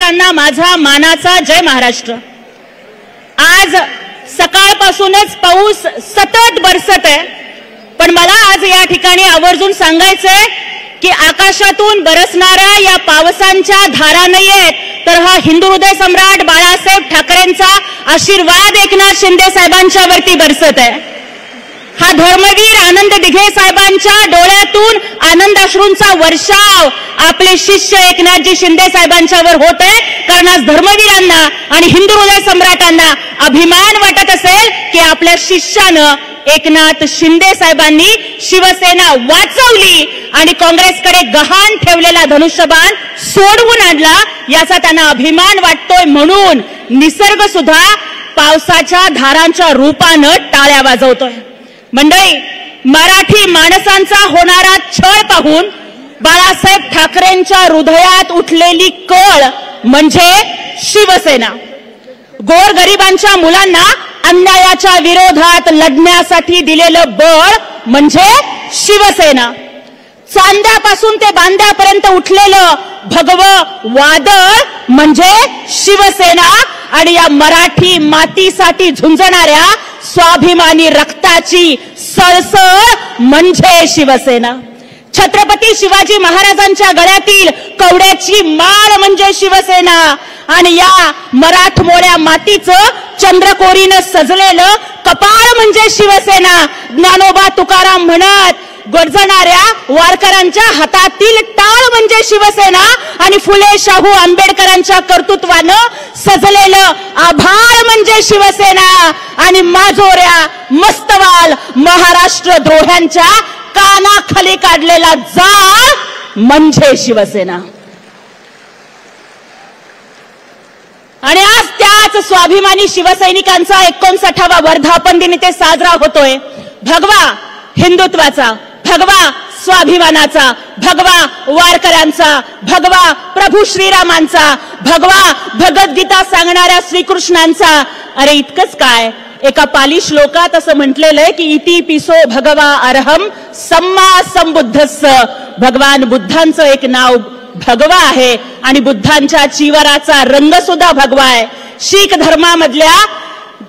धर्मवीरांना माझा मानाचा जय महाराष्ट्र। आज सकाळपासूनच पाऊस सतत बरसत आहे, पण मला आज या ठिकाणी आवर्जून सांगायचंय की आकाशातून बरसणाऱ्या या पावसांच्या धारा नाहीयेत, तर हा हिंदू हृदय सम्राट बाळासाहेब ठाकरेंचा आशीर्वाद एकनाथ शिंदे साहेबांच्या वरती बरसत आहे। हा धर्मवीर आनंद दिघे साहेबांच्या डोळ्यातून आनंदाश्रूंचा वर्षाव आपले शिष्य एकनाथजी शिंदे साहेबांच्यावर होत आहे, कारण आज धर्मवीरांना आणि हिंदू हृदय सम्राटांना अभिमान वाटत असेल की आपल्या शिष्यानं एकनाथ शिंदे साहेबांनी शिवसेना वाचवली आणि काँग्रेसकडे गहाण ठेवलेला धनुष्यबाण सोडवून आणला, याचा त्यांना अभिमान वाटतोय। म्हणून निसर्ग सुद्धा पावसाच्या धारांच्या रूपानं टाळ्या वाजवतोय। मंडळी, मराठी माणसांचा होणारा छळ पाहून बाळासाहेब ठाकरेंच्या हृदयात उठलेली कळ म्हणजे शिवसेना। गोरगरिबांच्या मुलांना अन्यायाच्या विरोधात लढण्यासाठी दिलेलं बळ म्हणजे शिवसेना। चांद्यापासून ते बांद्यापर्यंत उठलेलं भगवं वादळ म्हणजे शिवसेना। आणि या मराठी मातीसाठी झुंजणाऱ्या स्वाभिमानी रक्ताची सळसळ म्हणजे शिवसेना। छत्रपती शिवाजी महाराजांच्या गळ्यातील कवड्याची माळ म्हणजे शिवसेना। आणि या मराठमोळ्या मातीचं चंद्रकोरीनं सजलेलं कपाळ म्हणजे शिवसेना। ज्ञानोबा तुकाराम म्हणत गरजणाऱ्या वारकऱ्यांच्या हातातील टाळ म्हणजे शिवसेना। आणि फुले शाहू आंबेडकरांच्या कर्तृत्वानं सजलेलं आभाळ म्हणजे शिवसेना। आणि माजोऱ्या मस्तवाल महाराष्ट्र द्रोह्यांच्या कानाखाली काढलेला जाळ म्हणजे शिवसेना। आणि आज त्याच स्वाभिमानी शिवसैनिकांचा 59वा वर्धापन दिन इथे साजरा होतोय। भगवा हिंदुत्वाचा, भगवा स्वाभिमानाचा, भगवा वारकऱ्यांचा, भगवा प्रभू श्रीरामांचा, भगवा भगवद्गीता सांगणाऱ्या श्रीकृष्णांचा। अरे इतकंच काय, एका पाली श्लोकात असं म्हटलेलं आहे की इति पिसो भगवा अर्हम सम्मा संबुद्धस्स। भगवान बुद्धांचं एक नाव भगवा आहे आणि बुद्धांच्या चिवराचा रंग सुद्धा भगवा आहे। शीख धर्मामधल्या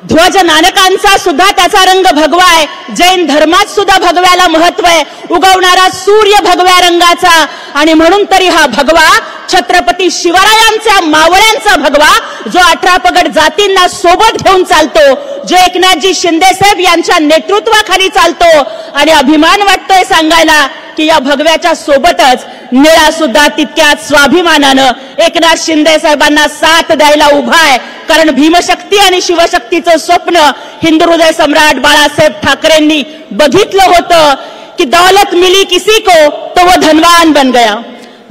ध्वज नानकांचा सुद्धा त्याचा रंग भगवा आहे। जैन धर्मात सुद्धा भगव्याला महत्व आहे, उगवणारा सूर्य भगव्या रंगाचा। आणि म्हणून तरी हा भगवा छत्रपती शिवरायांच्या मावळ्यांचा भगवा, जो 18 पगड जातींना सोबत घेऊन चालतो, जो एकनाथजी शिंदे साहेब यांच्या नेतृत्वाखाली चालतो। आणि अभिमान वाटतोय सांगायला की या भगव्याच्या सोबतच निळा सुद्धा तितक्याच स्वाभिमानानं एकनाथ शिंदे साहेबांना साथ द्यायला उभा आहे। कारण भीमशक्ती आणि शिवशक्तीचं स्वप्न हिंदू हृदय सम्राट बाळासाहेब ठाकरेंनी बघितलं होतं की दौलत मिली किसी को तो वो धनवान बन गया,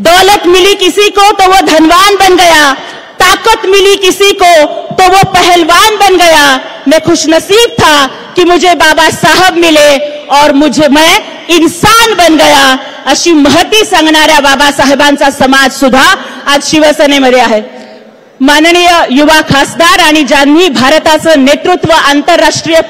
दौलत मिली किसी को तो वो धनवान बन गया, ताकत मिली किसी को तो वो पहलवान बन गया। मैं खुशनसीब था कि मुझे बाबा साहब मिले और मैं इंसान बन गया। अशी महती सांगणाऱ्या बाबासाहेबांचा समाज सुद्धा आज शिवसेनेमध्ये आहे। माननीय युवा खासदार आणि ज्यांनी भारताचं नेतृत्व आंतरराष्ट्रीय